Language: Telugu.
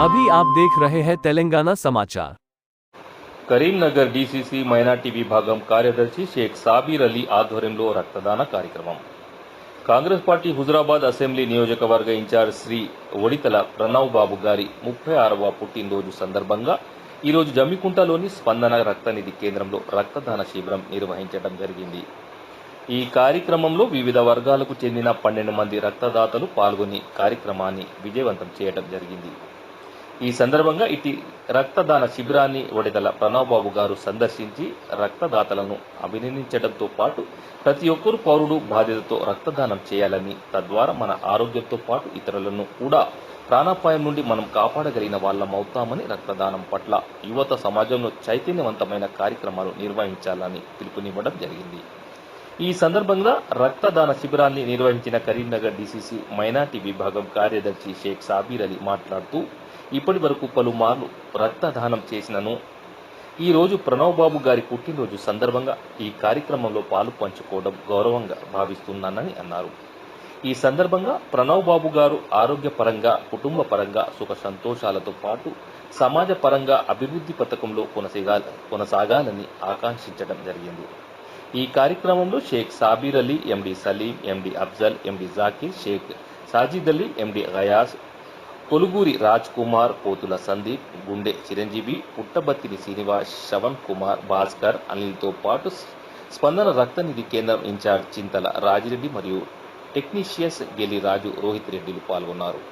अभी आप देख रहे हैं तेलंगाना समाचार। కరీంనగర్ డీసీసీ మైనార్టీ విభాగం కార్యదర్శి షేక్ సాబీర్ అలీ ఆధ్వర్యంలో రక్తదాన కార్యక్రమం. కాంగ్రెస్ పార్టీ హుజురాబాద్ అసెంబ్లీ నియోజకవర్గ ఇన్ఛార్జ్ శ్రీ ఒడితల ప్రణవ్ బాబు గారి 36వ పుట్టినరోజు సందర్భంగా ఈరోజు జమ్మికుంటలోని స్పందన రక్తనిధి కేంద్రంలో రక్తదాన శిబిరం నిర్వహించడం జరిగింది. ఈ కార్యక్రమంలో వివిధ వర్గాలకు చెందిన 12 మంది రక్తదాతలు పాల్గొని కార్యక్రమాన్ని విజయవంతం చేయడం జరిగింది. ఈ సందర్భంగా ఇటు రక్తదాన శిబిరాన్ని ఒడిదల ప్రణవ్ బాబు గారు సందర్శించి రక్తదాతలను అభినందించడంతో పాటు ప్రతి ఒక్కరు పౌరుడు బాధ్యతతో రక్తదానం చేయాలని, తద్వారా మన ఆరోగ్యంతో పాటు ఇతరులను కూడా ప్రాణాపాయం నుండి మనం కాపాడగలిగిన వాళ్ళమవుతామని, రక్తదానం పట్ల యువత సమాజంలో చైతన్యవంతమైన కార్యక్రమాలు నిర్వహించాలని పిలుపునివ్వడం జరిగింది. ఈ సందర్భంగా రక్తదాన శిబిరాన్ని నిర్వహించిన కరీంనగర్ డీసీసీ మైనార్టీ విభాగం కార్యదర్శి షేక్ సాబీర్ అలీ మాట్లాడుతూ, ఇప్పటి వరకు పలుమార్లు రక్తదానం చేసినను ఈ రోజు ప్రణవ్ బాబు గారి పుట్టినరోజు సందర్భంగా ఈ కార్యక్రమంలో పాలు పంచుకోవడం గౌరవంగా భావిస్తున్నానని అన్నారు. ఈ సందర్భంగా ప్రణవ్ బాబు గారు ఆరోగ్యపరంగా, కుటుంబ పరంగా సుఖ సంతోషాలతో పాటు సమాజ పరంగా అభివృద్ధి పథకంలో కొనసాగాలని ఆకాంక్షించడం జరిగింది. ఈ కార్యక్రమంలో షేక్ సాబీర్ అలీ, ఎండి సలీం, ఎండి అఫ్జల్, ఎండి జాకీర్, షేక్ సాజిద్ అలీ, ఎండి గయాస్, కొలుగూరి రాజ్ కుమార్, పోతుల సందీప్, గుండె చిరంజీవి, పుట్టబత్తిని శ్రీనివాస్, శ్రవణ్ కుమార్, భాస్కర్, అనిల్తో పాటు స్పందన రక్తనిధి కేంద్రం ఇన్ఛార్జ్ చింతల రాజిరెడ్డి మరియు టెక్నీషియన్స్ గెలి రాజు, రోహిత్ రెడ్డిలు పాల్గొన్నారు.